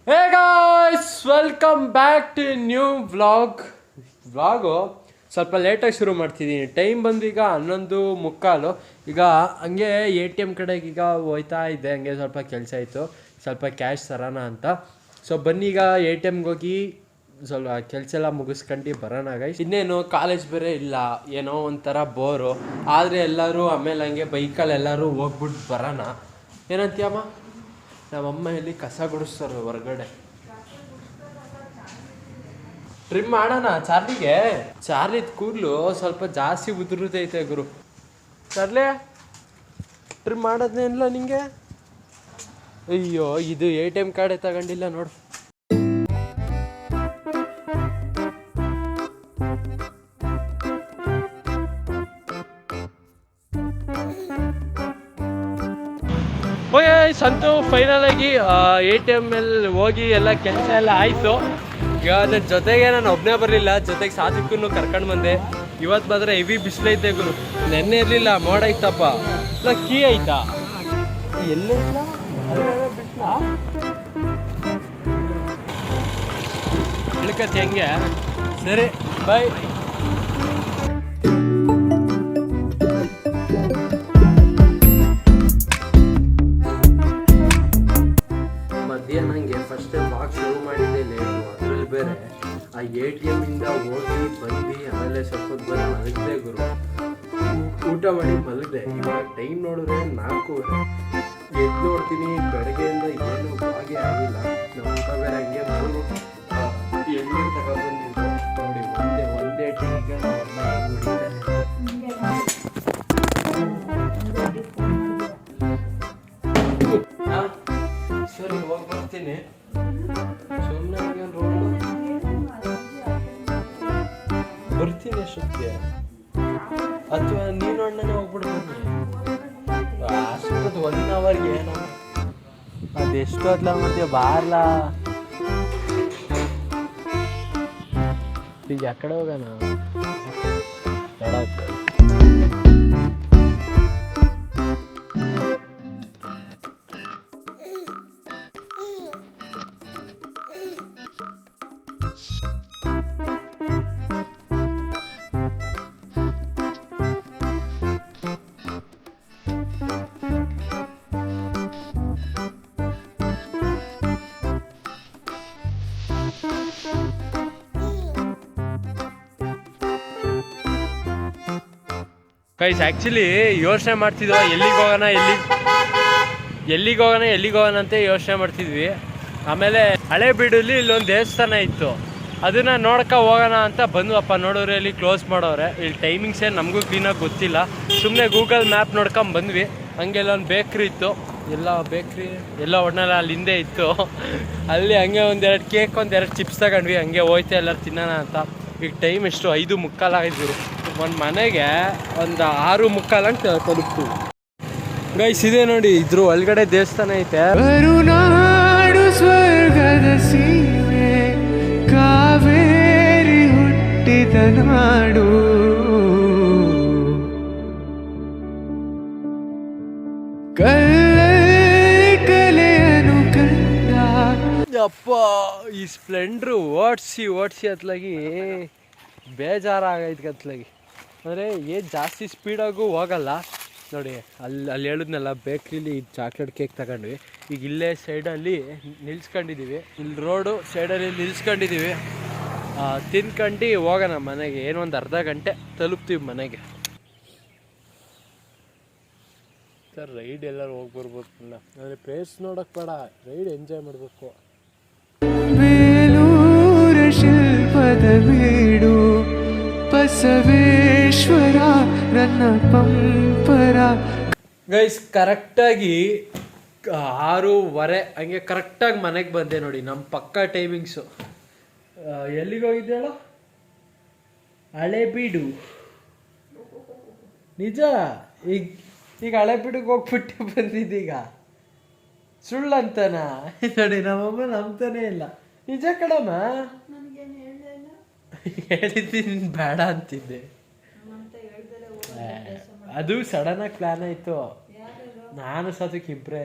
Hey guys, welcome back to new vlog ಸ್ವಲ್ಪ ಲೇಟಾಗಿ ಶುರು ಮಾಡ್ತಿದ್ದೀನಿ. ಟೈಮ್ ಬಂದು ಈಗ 11:15. ಈಗ ಹಂಗೆ ATM ಕಡೆಗೆ ಈಗ ಹೋಯ್ತಾ ಇದ್ದೆ. ಹಂಗೆ ಸ್ವಲ್ಪ ಕೆಲಸ ಇತ್ತು, ಸ್ವಲ್ಪ ಕ್ಯಾಶ್ ತರೋಣ ಅಂತ. ಸೊ ಬನ್ನೀಗ ATMಗೆ ಹೋಗಿ ಸ್ವಲ್ಪ ಕೆಲಸ ಎಲ್ಲ ಮುಗಿಸ್ಕೊಂಡು ಬರೋಣ ಗೈಸ್. ಇನ್ನೇನು ಕಾಲೇಜ್ ಬೇರೆ ಇಲ್ಲ, ಏನೋ ಒಂಥರ ಬೋರು. ಆದರೆ ಎಲ್ಲರೂ ಆಮೇಲೆ ಹಂಗೆ ಬೈಕಲ್ಲಿ ಎಲ್ಲರೂ ಹೋಗ್ಬಿಟ್ಟು ಬರೋಣ. ಏನಂತೀಯಮ್ಮ? ನಮ್ಮಮ್ಮ ಇಲ್ಲಿ ಕಸ ಗುಡಿಸ್ತಾರೆ ಹೊರಗಡೆ. ಟ್ರಿಮ್ ಮಾಡೋಣ ಚಾರ್ಲಿಗೆ. ಚಾರ್ಲಿದ್ ಕೂದಲು ಸ್ವಲ್ಪ ಜಾಸ್ತಿ ಉದುರುತೈತೆ ಗುರು. ಚಾರ್ಲಿ, ಟ್ರಿಮ್ ಮಾಡೋದನ್ನೇ ಇಲ್ಲ ನಿಂಗೆ? ಅಯ್ಯೋ, ಇದು ATM ಕಾರ್ಡೇ ತಗೊಂಡಿಲ್ಲ ನೋಡು. ಓಕೆ ಸಂತು, ಫೈನಲ್ ಆಗಿ ATM ಅಲ್ಲಿ ಹೋಗಿ ಎಲ್ಲ ಕೆಲಸ ಎಲ್ಲ ಆಯಿತು. ಈಗ ನನ್ನ ಜೊತೆಗೆ ನಾನು ಒಬ್ಬನೇ ಬರಲಿಲ್ಲ, ಜೊತೆಗೆ ಸಾಧಿಕನ್ನು ಕರ್ಕೊಂಡು ಬಂದೆ. ಇವತ್ತು ಬಂದರೆ ಹೆವಿ ಬಿಸಿಲೈತೆ ಗುರು. ನೆನ್ನೆ ಇರಲಿಲ್ಲ, ಮೋಡ ಐತಪ್ಪ. ಇಲ್ಲ ಕೀ ಆಯ್ತಾ? ಎಲ್ಲ ಬಿಸ್ಲಾ ಇಳ್ಕತ್ತಿ ಹೆಂಗೆ? ಸರಿ ಬಾಯ್. ಮಧ್ಯಾಹ್ನಂಗೆ ಫಸ್ಟ್ ವ್ಲಾಗ್ ಶುರು ಮಾಡಿದ್ದೆ ಲೇಟು. ಅದರಲ್ಲಿ ಬೇರೆ ಆ ATM ಇಂದ ಹೋಗಿ ಬಂದು ಆಮೇಲೆ ಸ್ವಲ್ಪ ಬಂದು ಮಲಗಿದೆ ಗುರು. ಊಟ ಮಾಡಿ ಮಲಗಿದೆ. ಇವಾಗ ಟೈಮ್ ನೋಡಿದ್ರೆ 4:15. ಎದ್ದು ನೋಡ್ತೀನಿ ಬೆಳಗ್ಗೆಯಿಂದ ಏನು ಹಾಗೆ ಆಗಿಲ್ಲ. ನಮ್ಮ ಊಟ ಬೇರೆ ಹಂಗೆ ನಾನು ಎಣ್ಣೆ ತಗೊಂಡ್ಬಂದಿದ್ದು ನೋಡಿ. ಒಂದೇ ಟೀಗೆ ನಮ್ಮ ಹೊಡಿತಾರೆ. ಸರಿ ಹೋಗಿ ಬರ್ತೀನಿ. ಸುಮ್ಮನೆ ಬರ್ತೀನಿ ಅಷ್ಟೊತ್ತಿಗೆ, ಅಥವಾ ನೀನು ಅಣ್ಣನೇ ಹೋಗ್ಬಿಡ್ತೀನಿ. ಅಷ್ಟೊತ್ತು 1 ಅವರ್ಗೆ ಏನೋ ಅದೆಷ್ಟು ಅದ್ಲ ಮಾಡ್ತೀಯ ಬಾರ್ಲ. ಈಗ ಆ ಕಡೆ ಹೋಗೋಣ. ಗೈಸ್, ಆ್ಯಕ್ಚುಲಿ ಯೋಚನೆ ಮಾಡ್ತಿದ್ವಿ ಎಲ್ಲಿಗೆ ಹೋಗೋಣ ಅಂತ ಯೋಚನೆ ಮಾಡ್ತಿದ್ವಿ. ಆಮೇಲೆ ಹಳೇಬೀಡಲ್ಲಿ ಇಲ್ಲೊಂದು ದೇವಸ್ಥಾನ ಇತ್ತು, ಅದನ್ನು ಹೋಗೋಣ ಅಂತ ಬಂದ್ವಪ್ಪ. ನೋಡೋರೆ ಇಲ್ಲಿ ಕ್ಲೋಸ್ ಮಾಡೋರೆ. ಇಲ್ಲಿ ಟೈಮಿಂಗ್ಸ್ ಏನು ನಮಗೂ ಕ್ಲೀನಾಗಿ ಗೊತ್ತಿಲ್ಲ. ಸುಮ್ಮನೆ ಗೂಗಲ್ ಮ್ಯಾಪ್ ನೋಡ್ಕೊಂಡು ಬಂದ್ವಿ. ಹಂಗೆ ಇಲ್ಲೊಂದು ಬೇಕ್ರಿ ಇತ್ತು. ಎಲ್ಲ ಒಡ್ನೆಲ್ಲ ಅಲ್ಲಿ ಹಿಂದೆ ಇತ್ತು. ಅಲ್ಲಿ ಹಂಗೆ ಒಂದೆರಡು ಕೇಕ್, ಒಂದೆರಡು ಚಿಪ್ಸ್ ತಗೊಂಡ್ವಿ. ಹಂಗೆ ಹೋಯ್ತು ಎಲ್ಲರೂ ತಿನ್ನೋಣ ಅಂತ. ಈಗ ಟೈಮ್ ಎಷ್ಟು? 5:45 ಆಗಿದ್ರು. ಒಂದು ಮನೆಗೆ ಒಂದು 6:45 ಅಂತ ತಲುಪ್ತೀವಿ ಗೈಸ್. ಇದೆ ನೋಡಿ, ಇದ್ರ ಒಳಗಡೆ ದೇವಸ್ಥಾನ ಐತೆ. ಕರುನಾಡು ಸ್ವರ್ಗದ ಸೀಮೆ, ಕಾವೇರಿ ಹುಟ್ಟಿದ ನಾಡು. ಕಲೆಯನ್ನು ಕಂಡ ಅಪ್ಪ, ಈ ಸ್ಪ್ಲೆಂಡ್ರು ಓಡಿಸಿ ಅತ್ಲಾಗಿ ಬೇಜಾರಾಗೈತೆ ಅತ್ಲಾಗಿ. ಅಂದರೆ ಏನು ಜಾಸ್ತಿ ಸ್ಪೀಡಾಗೂ ಹೋಗಲ್ಲ ನೋಡಿ. ಅಲ್ಲಿ ಹೇಳಿದ್ನಲ್ಲ, ಬೇಕ್ರಿಲಿ ಚಾಕ್ಲೇಟ್ ಕೇಕ್ ತಗೊಂಡ್ವಿ. ಈಗ ಇಲ್ಲೇ ಸೈಡಲ್ಲಿ ನಿಲ್ಸ್ಕೊಂಡಿದ್ದೀವಿ. ಇಲ್ಲಿ ರೋಡು ಸೈಡಲ್ಲಿ ನಿಲ್ಸ್ಕೊಂಡಿದ್ದೀವಿ. ತಿನ್ಕೊಂಡು ಹೋಗೋಣ ಮನೆಗೆ. ಏನೋ ಒಂದು ಅರ್ಧ ಗಂಟೆ ತಲುಪ್ತೀವಿ ಮನೆಗೆ. ಸರ್ ರೈಡ್ ಎಲ್ಲರೂ ಹೋಗ್ಬರ್ಬೇಕು. ಅಂದರೆ ಪ್ಲೇಸ್ ನೋಡೋಕ್ಕೆ ಬೇಡ, ರೈಡ್ ಎಂಜಾಯ್ ಮಾಡಬೇಕು. ಬೇಲೂರು ಶಿಲ್ಪದ ಬೀಡು, ಬಸವೇಶ್ವರ ನನ್ನ ಪಂಪರ. ಗೈಸ್, ಕರೆಕ್ಟಾಗಿ 6:15 ಹಂಗೆ ಕರೆಕ್ಟಾಗಿ ಮನೆಗೆ ಬಂದೆ ನೋಡಿ. ನಮ್ಮ ಪಕ್ಕ ಟೈಮಿಂಗ್ಸು. ಎಲ್ಲಿಗೆ ಹೋಗಿದ್ದೆ ಹೇಳೋ? ಹಳೇಬೀಡು. ನಿಜ. ಈಗ ಹಳೇಬೀಡಿಗೆ ಹೋಗ್ಬಿಟ್ಟು ಬಂದಿದ್ದೀಗ. ಸುಳ್ಳಂತನ ನೋಡಿ, ನಮ್ಮಮ್ಮ ನಂಬ್ತಾನೆ ಇಲ್ಲ. ನಿಜ ಕಣಮ್ಮ, ಹೇಳಿದ್ದೀನಿ ಬೇಡ ಅಂತಿದ್ದೆ. ಅದು ಸಡನ್ನಾಗಿ ಪ್ಲ್ಯಾನ್ ಆಯಿತು. ನಾನು ಸದ್ಯಕ್ಕೆ ಇಬ್ಬರೇ.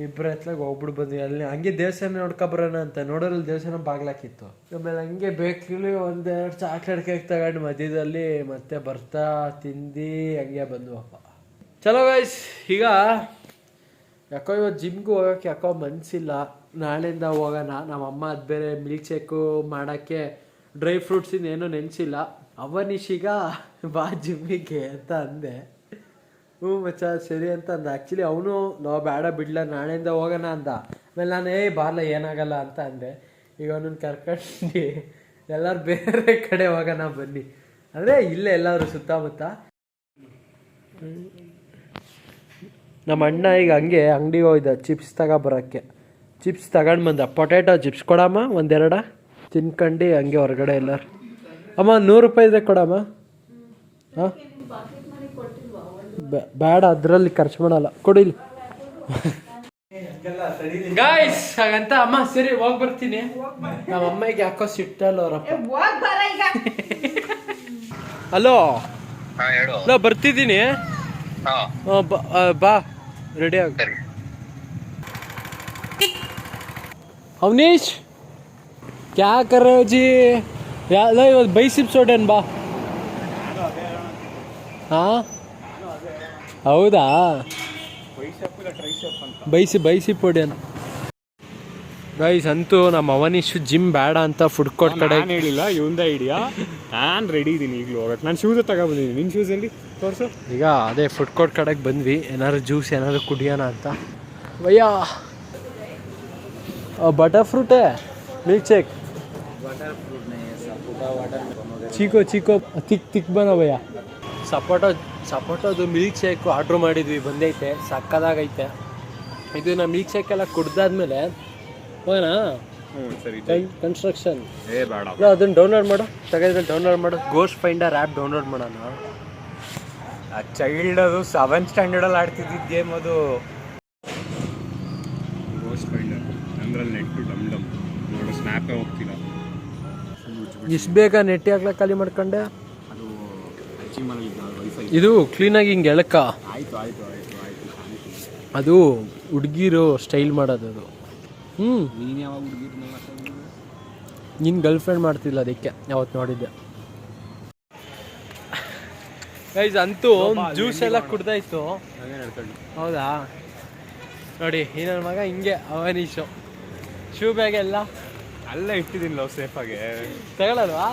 ಇಬ್ಬರ ಎತ್ಲಾಗ ಹೋಗ್ಬಿಟ್ಟು ಬಂದ್ವಿ. ಅಲ್ಲಿ ಹಂಗೆ ದೇವಸ್ಥಾನ ನೋಡ್ಕೊಬರೋಣ ಅಂತ ನೋಡೋರಲ್ಲಿ ದೇವಸ್ಥಾನ ಬಾಗ್ಲಾಕಿತ್ತು. ಆಮೇಲೆ ಹಂಗೆ ಬೇಕ್ರಿಲಿ ಒಂದೆರಡು ಚಾಕ್ಲೇಟ್ ಕೇಕ್ ತಗೊಂಡು ಮಧ್ಯದಲ್ಲಿ ಮತ್ತೆ ಬರ್ತಾ ತಿಂದು ಹಂಗೆ ಬಂದ್ವಪ್ಪ. ಚಲೋ ಗೈಸ್, ಈಗ ಯಾಕೋ ಇವತ್ತು ಜಿಮ್ಗೆ ಹೋಗೋಕ್ಕೆ ಯಾಕೋ ಮನಸ್ಸಿಲ್ಲ. ನಾಳೆಯಿಂದ ಹೋಗೋಣ. ನಮ್ಮಮ್ಮ ಅದು ಬೇರೆ ಮಿಲ್ಕ್ ಶೇಕು ಮಾಡೋಕ್ಕೆ ಡ್ರೈ ಫ್ರೂಟ್ಸಿಂದ ಏನೂ ನೆನೆಸಿಲ್ಲ. ಅವನಿಶೀಗ ಬಾ ಜಿಮ್ಮಿಗೆ ಅಂತ ಅಂದೆ. ಹ್ಞೂ ಮಚ್ಚ ಸರಿ ಅಂತ ಅಂದ. ಆ್ಯಕ್ಚುಲಿ ಅವನು ನಾವು ಬೇಡ ಬಿಡ್ಲ ನಾಳೆಯಿಂದ ಹೋಗೋಣ ಅಂದ. ಆಮೇಲೆ ನಾನು ಬಾರ್ಲ ಏನಾಗಲ್ಲ ಅಂತ ಅಂದೆ. ಈಗ ಅವನನ್ನು ಕರ್ಕೊಂಡು ಎಲ್ಲರೂ ಬೇರೆ ಕಡೆ ಹೋಗೋಣ ಬನ್ನಿ ಅಂದರೆ ಇಲ್ಲೇ ಎಲ್ಲರೂ ಸುತ್ತಮುತ್ತ. ನಮ್ಮ ಅಣ್ಣ ಈಗ ಹಂಗೆ ಅಂಗಡಿಗೆ ಹೋಯ್ದ ಚಿಪ್ಸ್ ತಗೊಬರೋಕ್ಕೆ. ಚಿಪ್ಸ್ ತಗೊಂಡು ಬಂದ. ಪೊಟ್ಯಾಟೊ ಚಿಪ್ಸ್ ಕೊಡಮ್ಮ ಒಂದೆರಡ ತಿನ್ಕೊಂಡು ಹಂಗೆ ಹೊರಗಡೆ ಎಲ್ಲರು. ಅಮ್ಮ 100 ರೂಪಾಯಿ ಇದೆ ಕೊಡಮ್ಮ. ಹಾಂ ಬೇಡ, ಅದರಲ್ಲಿ ಖರ್ಚು ಮಾಡಲ್ಲ, ಕೊಡಿಲಿ ಗಾಯ್ಸ್. ಹಾಗಂತ ಅಮ್ಮ ಸರಿ ಹೋಗಿ ಬರ್ತೀನಿ. ನಮ್ಮ ಅಮ್ಮಗೆ ಯಾಕೋ ಸಿಟ್ಟಲ್ಲ ಅವರಪ್ಪ. ಹಲೋ ನಾ ಬರ್ತಿದ್ದೀನಿ. ಬಾ ರೆಡಿ ಆಗ. ಅವನೀಶ್ ಕ್ಯಾ ಕರ್ ರहे हो जी? ಇವತ್ತು ಬೈಸಿಪ್ಸ್ ಹೊಡೆನ್ ಬಾ. ಹಾಂ ಹೌದಾ, ಬೈಸಿ ಪೊಡಿಯನ್. ಗೈಸ್ ಅಂತೂ ನಮ್ಮ ಅವನೀಶ್ ಜಿಮ್ ಬೇಡ ಅಂತ ಫುಡ್ ಕೋರ್ಟ್ ಕಡೆ ಹೇಳಿಲ್ಲ, ಇವಂದ ಐಡಿಯಾ. ನಾನು ರೆಡಿ ಇದ್ದೀನಿ ಈಗಲೂ ಹೋಗಕ್ಕೆ. ನಾನು ಶೂಸ್ ತಗೊಬಂದಿದ್ದೀನಿ. ನಿನ್ನ ಶೂಸ್ ಎಲ್ಲಿ ತೋರಿಸು. ಈಗ ಅದೇ ಫುಡ್ ಕೋರ್ಟ್ ಕಡೆಗೆ ಬಂದ್ವಿ. ಏನಾದ್ರು ಜ್ಯೂಸ್ ಏನಾದ್ರು ಕುಡಿಯೋಣ ಅಂತ. ಭಯ್ಯ ಬಟರ್ ಫ್ರೂಟೇ ಮಿಲ್ಕ್ ಶೇಕ್. ಚೀಕೋ ತಿಕ್ ಬನ ಭಯ್ಯ. ಸಪೋಟೋದು ಮಿಲ್ಕ್ ಶೇಕು ಆರ್ಡ್ರ್ ಮಾಡಿದ್ವಿ, ಬಂದೈತೆ, ಸಕ್ಕದಾಗೈತೆ. ಇದನ್ನ ಮಿಲ್ಕ್ ಶೇಕ್ ಎಲ್ಲ ಕುಡ್ದಾದ್ಮೇಲೆ ಹೋಗೋಣ ಸರಿ ಕನ್ಸ್ಟ್ರಕ್ಷನ್. ಬೇಡ ಅದನ್ನು ಡೌನ್ಲೋಡ್ ಮಾಡು, ತೆಗೆದ್ರೆ ಡೌನ್ಲೋಡ್ ಮಾಡು. ಗೋಸ್ಟ್ ಫೈಂಡರ್ ಆ್ಯಪ್ ಡೌನ್ಲೋಡ್ ಮಾಡೋಣ. ಆ ಚೈಲ್ಡ್ ಅದು 7th ಸ್ಟ್ಯಾಂಡರ್ಡಲ್ಲಿ ಆಡ್ತಿದ್ದ ಗೇಮ್ ಅದು. ಗೋಸ್ಟ್ ಫೈಂಡರ್ ಅಂದ್ರಲ್ಲಿ ನೆಟ್ಟು ಡಮ್ ಡಮ್ ನೋಡು, ಸ್ನ್ಯಾಪೇ ಹೋಗ್ತಿಲ್ಲ. ಇಷ್ಟು ಬೇಗ ನೆಟ್ಟಿ ಹಾಕ್ಲಕ್ಕೆ ಖಾಲಿ ಮಾಡ್ಕೊಂಡೆ. ಅದು ವೈಫೈ ಇದು ಕ್ಲೀನಾಗಿ ಹಿಂಗೆ ಎಳಕ. ಆಯಿತು ಅದು ಹುಡುಗಿರು ಸ್ಟೈಲ್ ಮಾಡೋದು ಅದು. ನೀನು ಯಾವಾಗ ಹುಡುಗಿರು ನಿನ್ನ ಗರ್ಲ್ ಫ್ರೆಂಡ್ ಮಾಡ್ತಿಲ್ಲ, ಅದಕ್ಕೆ ಯಾವತ್ತು ನೋಡಿದ್ದೆ. ಗೈಸ್ ಅಂತೂ ಜ್ಯೂಸ್ ಎಲ್ಲ ಕುಡ್ದಾಯ್ತು. ಹೌದಾ ನೋಡಿ, ಈ ನನ್ನ ಮಗ ಹಿಂಗೆ ಅವನೀಶು ಶೂ ಬ್ಯಾಗ್ ಎಲ್ಲ ಅಲ್ಲೇ ಇಟ್ಟಿದ್ದೀನಿ ಲವ್ ಸೇಫಾಗೆ. ತಗೊಳ್ಳಲ್ವಾ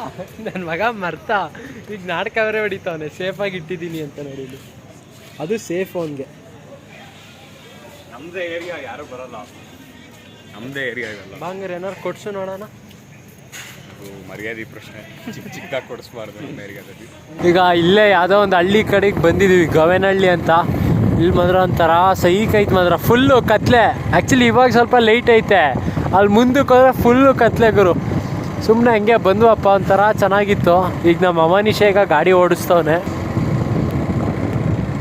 ನನ್ನ ಮಗ ಮರ್ತ. ಈಗ ನಾಟಕ ಬೇರೆ ಹೊಡಿತಾವನೆ ಸೇಫಾಗಿ ಇಟ್ಟಿದ್ದೀನಿ ಅಂತ ನೋಡಿದ್ದು. ಅದು ಸೇಫ್ ಅವನಿಗೆ. ನಮ್ಮದೇ ಏರಿಯಾ ಯಾರು ಬರಲ್ಲ, ನಮ್ಮದೇ ಏರಿಯಾ ಇರಲ್ಲ. ಹಂಗಾರೆ ಏನಾರು ಕೊಡ್ಸು ನೋಡೋಣ. ಅದು ಮರ್ಯಾದೆ ಪ್ರಶ್ನೆ, ಚಿಕ್ಕದಾಗಿ ಕೊಡಿಸ್ಬಾರ್ದು ನಮ್ಮ ಏರಿಯಾದಲ್ಲಿ. ಈಗ ಇಲ್ಲೇ ಯಾವುದೋ ಒಂದು ಹಳ್ಳಿ ಕಡೆಗೆ ಬಂದಿದ್ದೀವಿ, ಗವೆನಹಳ್ಳಿ ಅಂತ. ಇಲ್ಲಿ ಮಾತ್ರ ಒಂಥರ ಸೈಕ್ ಐತೆ ಮಾತ್ರ, ಫುಲ್ಲು ಕತ್ಲೆ. ಆ್ಯಕ್ಚುಲಿ ಇವಾಗ ಸ್ವಲ್ಪ ಲೈಟ್ ಐತೆ, ಅಲ್ಲಿ ಮುಂದಕ್ಕೆ ಹೋದ್ರೆ ಫುಲ್ಲು ಕತ್ಲೆ ಗುರು. ಸುಮ್ಮನೆ ಹಂಗೆ ಬಂದ್ವಪ್ಪ, ಒಂಥರ ಚೆನ್ನಾಗಿತ್ತು. ಈಗ ನಮ್ಮ ಅವನೀಶ ಈಗ ಗಾಡಿ ಓಡಿಸ್ತವನೆ.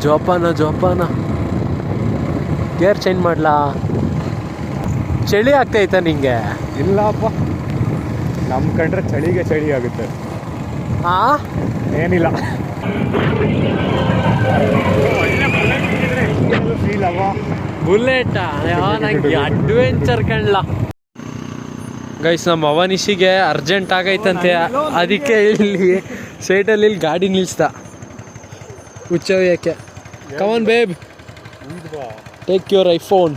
ಜೋಪಾನ ಗೇರ್ ಚೇಂಜ್ ಮಾಡ್ಲಾ? ಚಳಿ ಆಗ್ತೈತಾ ನಿಂಗೆ? ಇಲ್ಲಪ್ಪ, ನಮ್ಮ ಕಂಡ್ರೆ ಚಳಿಗೆ ಚಳಿ ಆಗುತ್ತೆ. ಹಾಂ ಏನಿಲ್ಲ. ಬುಲೆಟ್ ನಂಗೆ ಅಡ್ವೆಂಚರ್ ಕಣ್ಲ. ಗೈಸ್ ನಮ್ಮ ಅವನೀಶಿಗೆ ಅರ್ಜೆಂಟ್ ಆಗೈತಂತೆ, ಅದಕ್ಕೆ ಇಲ್ಲಿ ಸೈಡಲ್ಲಿ ಇಲ್ಲಿ ಗಾಡಿ ನಿಲ್ಲಿಸ್ದ ಹುಚ್ಚವ್ಯಕ್ಕೆ. ಕಮಾನ್ ಬೇಬ್, ಟೇಕ್ ಯುವರ್ ಐಫೋನ್.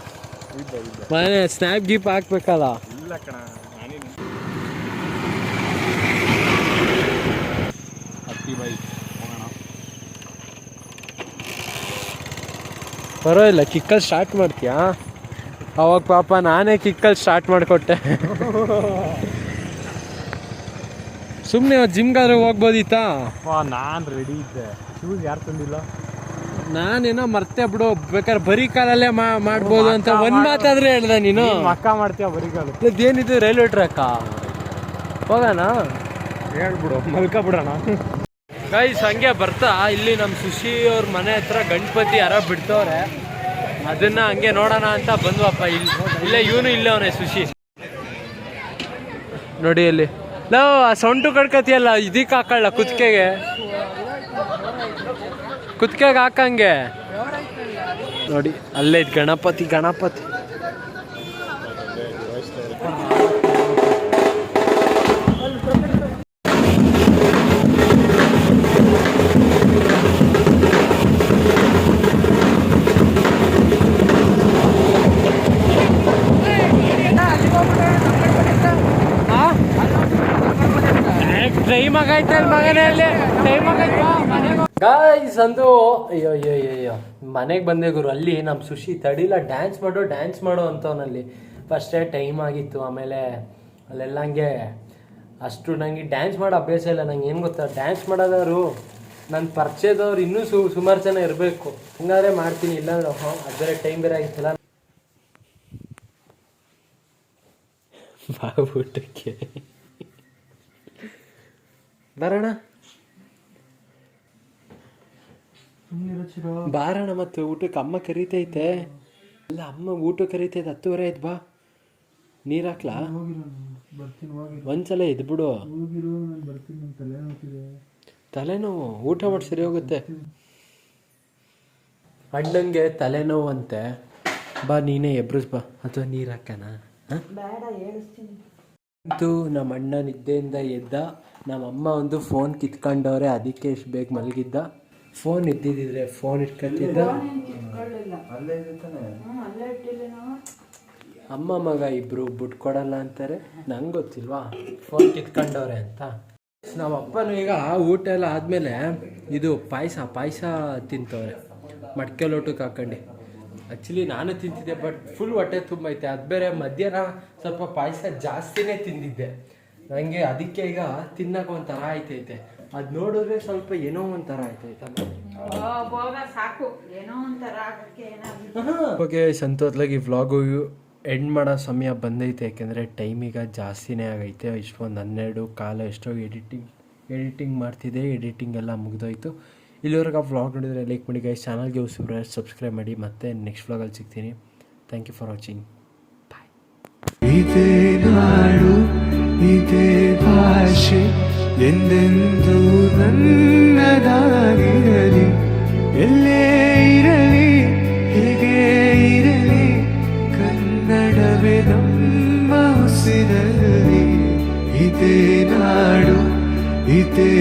ಮನೆ ಸ್ನ್ಯಾಪ್ ಗೀಪ್ ಹಾಕ್ಬೇಕಲ್ಲ. ಇಲ್ಲ ಕಣ, ಪರವಾಗಿಲ್ಲ, ಕಿಕ್ಕಲ್ಲಿ ಸ್ಟಾರ್ಟ್ ಮಾಡ್ತೀಯಾ? ಅವಾಗ ಪಾಪ ನಾನೇ ಕಿಕ್ಕಲ್ಲಿ ಸ್ಟಾರ್ಟ್ ಮಾಡಿಕೊಟ್ಟೆ. ಸುಮ್ಮನೆ ಜಿಮ್ಗಾದ್ರೆ ಹೋಗ್ಬೋದಿತ್ತಾ? ನಾನು ರೆಡಿ ಇದ್ದೆ. ಶೂಸ್ ಯಾರು ತಂದಿಲ್ಲ? ನಾನೇನೋ ಮರ್ತೆ ಬಿಡು, ಬೇಕಾದ್ರೆ ಬರೀ ಕಾಲಲ್ಲೇ ಮಾಡ್ಬೋದು ಅಂತ ಒಂದು ಮಾತಾದ್ರೆ ಹೇಳ್ದೆ ನೀನು. ಅಕ್ಕ ಮಾಡ್ತೀಯ ಬರೀ ಕಾಲು? ಇದೇನಿದು ರೈಲ್ವೆ ಟ್ರ್ಯಾಕ? ಹೋಗೋಣ, ಹೇಳ್ಬಿಡು, ಮಲ್ಕ ಬಿಡೋಣ. ಗೈಸ್ ಹಂಗೆ ಬರ್ತಾ ಇಲ್ಲಿ ನಮ್ಮ ಸುಶಿ ಅವ್ರ ಮನೆ ಹತ್ರ ಗಣಪತಿ ಯಾರೋ ಬಿಡ್ತವ್ರೆ, ಅದನ್ನ ಹಂಗೆ ನೋಡೋಣ ಅಂತ ಬಂದ್ವಪ್ಪ. ಇಲ್ಲೇ ಇವನು ಇಲ್ಲೇ ಅವನೇ ಸುಶಿ ನೋಡಿ. ಅಲ್ಲಿ ನಾವು ಆ ಸೊಂಟು ಕಡ್ಕತಿಯಲ್ಲ, ಇದಕ್ಕೆ ಹಾಕೊಳ್ಳ ಕುತ್ತಿಗೆಗೆ ಹಾಕಂಗೆ ನೋಡಿ. ಅಲ್ಲೇ ಇದು ಗಣಪತಿ. ಟೈಮ್ ಆಗೈತೆ ಮಗನಲ್ಲಿ ಟೈಮ್ ಆಗೈತೆ ಗಾಯ್ಸ್ ಅಂದು ಅಯ್ಯೋ ಅಯ್ಯೋ ಅಯ್ಯೋ ಮನೆಗೆ ಬಂದೆ ಗುರು. ಅಲ್ಲಿ ನಮ್ಮ ಸುಶಿ ತಡಿಲ್ಲ ಡ್ಯಾನ್ಸ್ ಮಾಡು ಅಂತವನಲ್ಲಿ. ಫಸ್ಟೇ ಟೈಮ್ ಆಗಿತ್ತು. ಆಮೇಲೆ ಅಲ್ಲೆಲ್ಲ ಹಂಗೆ ಅಷ್ಟು ನನಗೆ ಡ್ಯಾನ್ಸ್ ಮಾಡೋ ಅಭ್ಯಾಸ ಇಲ್ಲ. ನಂಗೆ ಏನು ಗೊತ್ತಾ, ಡ್ಯಾನ್ಸ್ ಮಾಡೋದವರು ನನ್ನ ಪರಿಚಯದವ್ರು ಇನ್ನೂ ಸುಮಾರು ಜನ ಇರಬೇಕು, ಹಂಗಾದ್ರೆ ಮಾಡ್ತೀನಿ. ಇಲ್ಲ ಅದು ಬೇರೆ ಟೈಮ್ ಬೇರೆ ಆಗಿತ್ತಲ್ಲ. ಊಟಕ್ಕೆ ಬರೋಣ ಬಾರಣ. ಮತ್ತು ಊಟಕ್ಕೆ ಅಮ್ಮ ಕರೀತೈತೆ. ಅಲ್ಲ ಅಮ್ಮ ಊಟ ಕರೀತೈತೆ, 10:30 ಆಯ್ತು. ಬಾ ನೀರು ಹಾಕ್ಲಾ? ಒಂದ್ಸಲ ಎದ್ಬಿಡು. ತಲೆನೋವು ಊಟ ಮಾಡಿ ಸರಿ ಹೋಗುತ್ತೆ. ಅಣ್ಣಂಗೆ ತಲೆನೋವು ಅಂತೆ. ಬಾ ನೀನೇ ಎಬ್ರಿಸ್ ಬಾ, ಅಥವಾ ನೀರು ಹಾಕಣ. ಅಂತೂ ನಮ್ಮ ಅಣ್ಣ ನಿದ್ದೆಯಿಂದ ಎದ್ದ. ನಮ್ಮಮ್ಮ ಒಂದು ಫೋನ್ ಕಿತ್ಕೊಂಡವ್ರೆ, ಅದಕ್ಕೆ ಇಷ್ಟು ಬೇಗ ಮಲಗಿದ್ದ. ಫೋನ್ ಇದ್ದಿದ್ರೆ ಫೋನ್ ಇಟ್ಕೊತಿದ್ದ. ಅಮ್ಮ ಮಗ ಇಬ್ರು ಬಿಟ್ಕೊಡಲ್ಲ ಅಂತಾರೆ. ನಂಗೆ ಗೊತ್ತಿಲ್ವಾ ಫೋನ್ ಕಿತ್ಕೊಂಡವ್ರೆ ಅಂತ. ನಮ್ಮ ಅಪ್ಪನೂ ಈಗ ಊಟ ಎಲ್ಲ ಆದಮೇಲೆ ಇದು ಪಾಯಸ ತಿಂತವ್ರೆ, ಮಡ್ಕೆ ಲೋಟಕ್ಕೆ ಹಾಕೊಂಡು. ಆ್ಯಕ್ಚುಲಿ ನಾನು ತಿಂತಿದ್ದೆ, ಬಟ್ ಫುಲ್ ಹೊಟ್ಟೆ ತುಂಬೈತೆ. ಅದು ಬೇರೆ ಮಧ್ಯಾಹ್ನ ಸ್ವಲ್ಪ ಪಾಯಸ ಜಾಸ್ತಿನೇ ತಿಂದಿದ್ದೆ ನನಗೆ. ಅದಕ್ಕೆ ಈಗ ತಿನ್ನಕ್ಕೆ ಒಂಥರ ಆಯ್ತೈತೆ. ಅದು ನೋಡಿದ್ರೆ ಸ್ವಲ್ಪ ಏನೋ ಒಂಥರ ಆಯ್ತೈತೆ. ಓಕೆ, ಸಂತೋಷವಾಗಿ ಈ ವ್ಲಾಗು ಎಂಡ್ ಮಾಡೋ ಸಮಯ ಬಂದೈತೆ. ಯಾಕೆಂದರೆ ಟೈಮ್ ಈಗ ಜಾಸ್ತಿನೇ ಆಗೈತೆ. ಇಷ್ಟೊಂದು 12:15 ಎಷ್ಟೋ ಎಡಿಟಿಂಗ್ ಮಾಡ್ತಿದ್ದೆ. ಎಡಿಟಿಂಗ್ ಎಲ್ಲ ಮುಗಿದೋಯ್ತು. ಇಲ್ಲಿವರೆಗೆ ಆ ವ್ಲಾಗ್ ನೋಡಿದರೆ ಲೈಕ್ ಮಾಡಿ ಗೈಸ್. ಚಾನಲ್ಗೆ ಹೊಸಬ್ರು ಸಬ್ಸ್ಕ್ರೈಬ್ ಮಾಡಿ. ಮತ್ತೆ ನೆಕ್ಸ್ಟ್ ವ್ಲಾಗಲ್ಲಿ ಸಿಗ್ತೀನಿ. Thank you for watching. Bye. ಇದೇ ನಾಡು ಇದೇ ಭಾಷೆ ಎಂದೆಂದೂ ನನ್ನದಾಗಿರಲಿ. ಎಲ್ಲೇ ಇರಲಿ ಹೇಗೆ ಇರಲಿ, ಕನ್ನಡವೇ ನಮ್ಮ ಉಸಿರಲ್ಲಿ. ಇದೇ ನಾಡು ಇದೇ